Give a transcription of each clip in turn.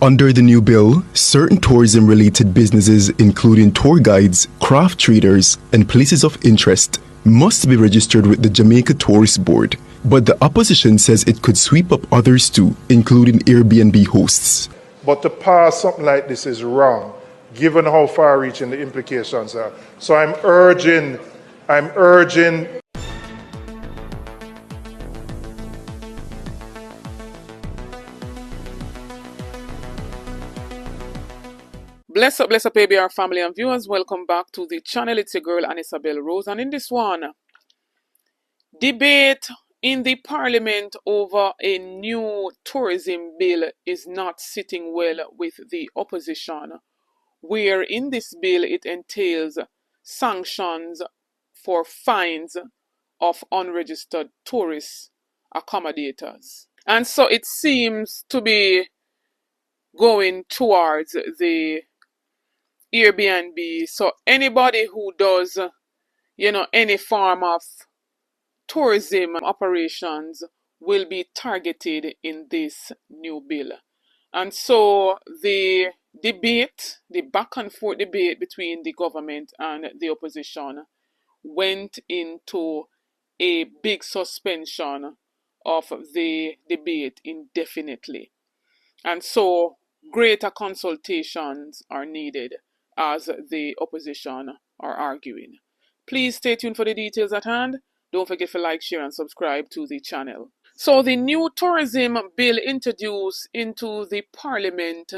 Under the new bill, certain tourism-related businesses, including tour guides, craft traders, and places of interest, must be registered with the Jamaica Tourist Board. But the opposition says it could sweep up others too, including Airbnb hosts. But to pass something like this is wrong, given how far-reaching the implications are. So I'm urging Bless up, ABR family and viewers. Welcome back to the channel. It's your girl, Isabel Rose. And in this one, debate in the parliament over a new tourism bill is not sitting well with the opposition, where in this bill it entails sanctions for fines of unregistered tourist accommodators. And so it seems to be going towards the Airbnb. So anybody who does, any form of tourism operations will be targeted in this new bill. And so the debate, the back and forth debate between the government and the opposition went into a big suspension of the debate indefinitely. And so greater consultations are needed as the opposition are arguing. Please stay tuned for the details at hand. Don't forget to like, share, and subscribe to the channel. So the new tourism bill introduced into the parliament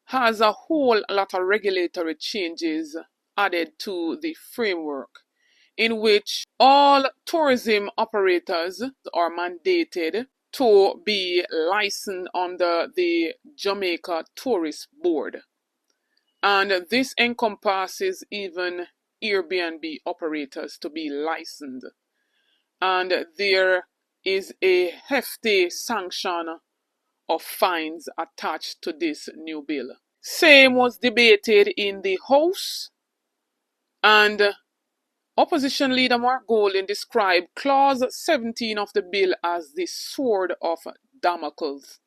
has a whole lot of regulatory changes added to the framework, in which all tourism operators are mandated to be licensed under the Jamaica Tourist Board. And this encompasses even Airbnb operators to be licensed. And there is a hefty sanction of fines attached to this new bill. Same was debated in the House, and opposition leader Mark Golding described clause 17 of the bill as the sword of Damocles,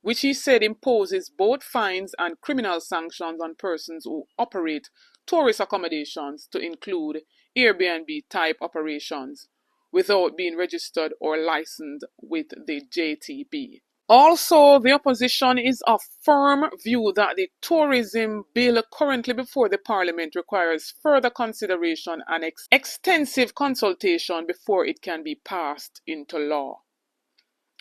which he said imposes both fines and criminal sanctions on persons who operate tourist accommodations, to include Airbnb type operations, without being registered or licensed with the JTB. Also, the opposition is of firm view that the tourism bill currently before the parliament requires further consideration and extensive consultation before it can be passed into law.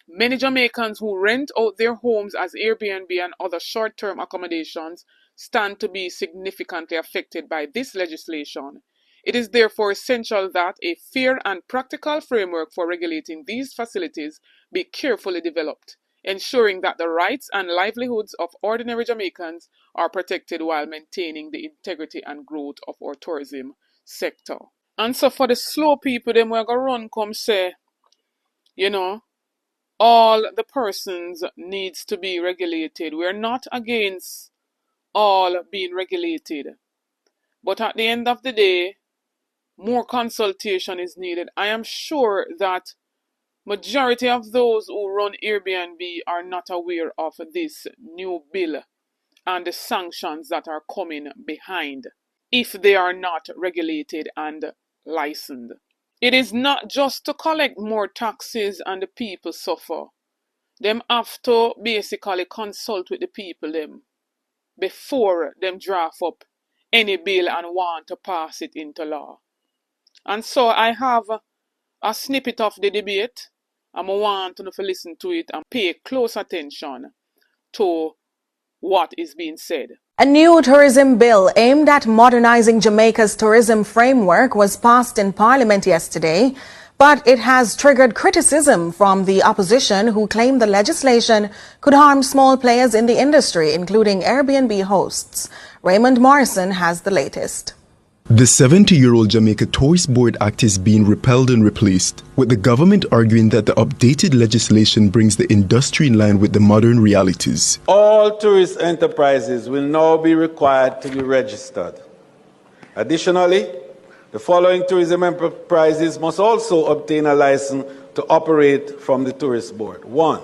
Many Jamaicans who rent out their homes as Airbnb and other short-term accommodations stand to be significantly affected by this legislation. It is therefore essential that a fair and practical framework for regulating these facilities be carefully developed, ensuring that the rights and livelihoods of ordinary Jamaicans are protected while maintaining the integrity and growth of our tourism sector. And so for the slow people, them we're gonna run come say, all the persons needs to be regulated. We're not against all being regulated. But at the end of the day, more consultation is needed. I am sure that majority of those who run Airbnb are not aware of this new bill and the sanctions that are coming behind if they are not regulated and licensed. It is not just to collect more taxes and the people suffer. Them have to basically consult with the people them before them draft up any bill and want to pass it into law. And so I have a snippet of the debate. I want you to listen to it and pay close attention to what is being said. A new tourism bill aimed at modernizing Jamaica's tourism framework was passed in Parliament yesterday, but it has triggered criticism from the opposition, who claim the legislation could harm small players in the industry, including Airbnb hosts. Raymond Morrison has the latest. The 70-year-old Jamaica Tourist Board Act is being repealed and replaced, with the government arguing that the updated legislation brings the industry in line with the modern realities. All tourist enterprises will now be required to be registered. Additionally, the following tourism enterprises must also obtain a license to operate from the Tourist Board. 1.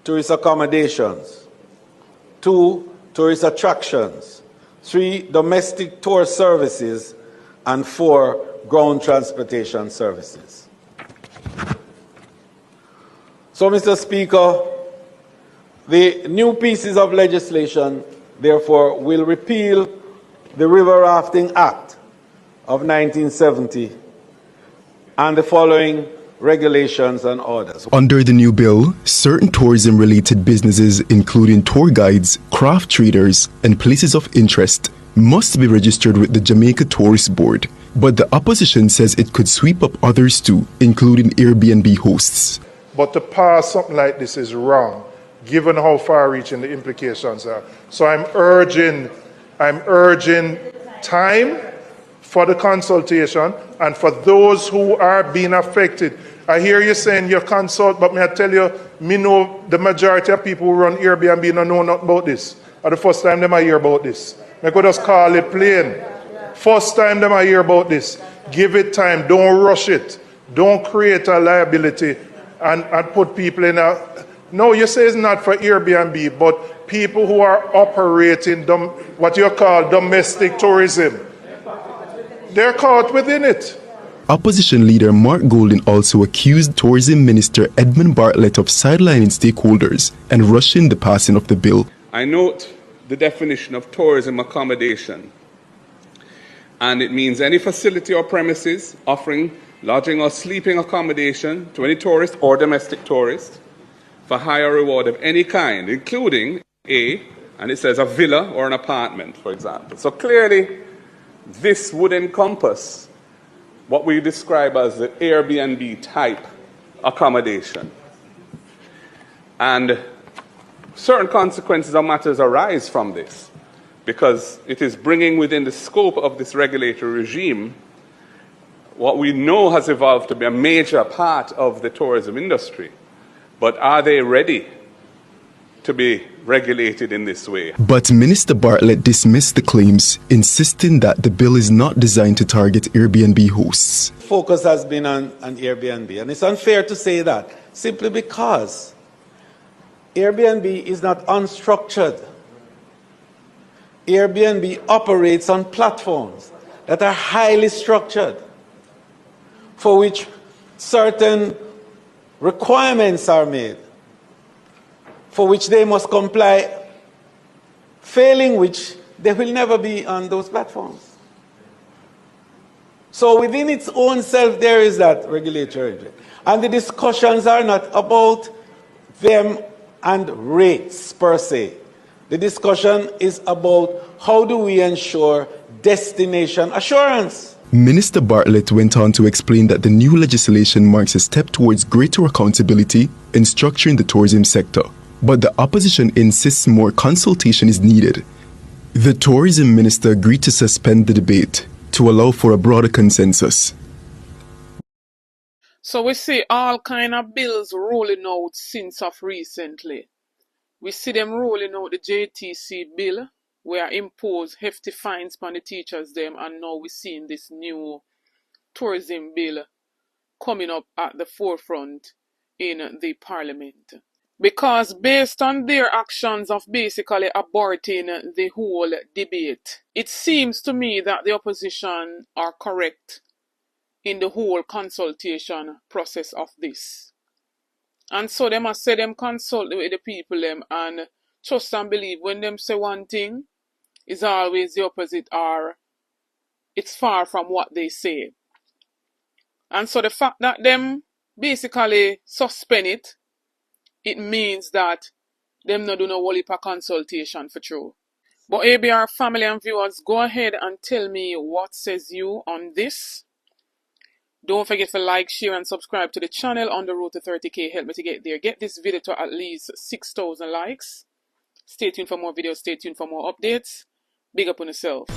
Tourist accommodations. 2, tourist attractions, 3, domestic tour services, and 4, ground transportation services. So, Mr. Speaker, the new pieces of legislation, therefore, will repeal the River Rafting Act of 1970 and the following regulations and orders. Under the new bill, certain tourism-related businesses, including tour guides, craft traders, and places of interest, must be registered with the Jamaica Tourist Board. But the opposition says it could sweep up others too, including Airbnb hosts. But to pass something like this is wrong, given how far-reaching the implications are. So I'm urging time for the consultation and for those who are being affected. I hear you saying you consult, but may I tell you, me know the majority of people who run Airbnb don't know nothing about this. Or the first time them I hear about this. I could just call it plain. First time them I hear about this. Give it time, don't rush it. Don't create a liability and put people in a... No, you say it's not for Airbnb, but people who are operating what you call domestic tourism, they're caught within it. Opposition leader Mark Golden also accused Tourism Minister Edmund Bartlett of sidelining stakeholders and rushing the passing of the bill. I note the definition of tourism accommodation, and it means any facility or premises offering lodging or sleeping accommodation to any tourist or domestic tourist for hire or reward of any kind, including and it says a villa or an apartment, for example. So clearly, this would encompass what we describe as the Airbnb type accommodation. And certain consequences of matters arise from this, because it is bringing within the scope of this regulatory regime what we know has evolved to be a major part of the tourism industry. But are they ready to be regulated in this way? But Minister Bartlett dismissed the claims, insisting that the bill is not designed to target Airbnb hosts. Focus has been on Airbnb, and it's unfair to say that, simply because Airbnb is not unstructured. Airbnb operates on platforms that are highly structured, for which certain requirements are made, for which they must comply, failing which they will never be on those platforms. So within its own self, there is that regulatory. And the discussions are not about them and rates per se. The discussion is about how do we ensure destination assurance. Minister Bartlett went on to explain that the new legislation marks a step towards greater accountability in structuring the tourism sector. But the opposition insists more consultation is needed. The tourism minister agreed to suspend the debate to allow for a broader consensus. So we see all kind of bills rolling out since of recently. We see them rolling out the JTC bill, where impose hefty fines on the teachers them, and now we're seeing this new tourism bill coming up at the forefront in the parliament. Because based on their actions of basically aborting the whole debate, it seems to me that the opposition are correct in the whole consultation process of this. And so they must say them consult with the people them, and trust and believe when them say one thing, is always the opposite, or it's far from what they say. And so the fact that them basically suspend it, it means that them not do no whole heap of consultation for true. But ABR family and viewers, go ahead and tell me what says you on this. Don't forget to like, share and subscribe to the channel on the road to 30k. Help me to get there. Get this video to at least 6,000 likes. Stay tuned for more videos. Stay tuned for more updates. Big up on yourself.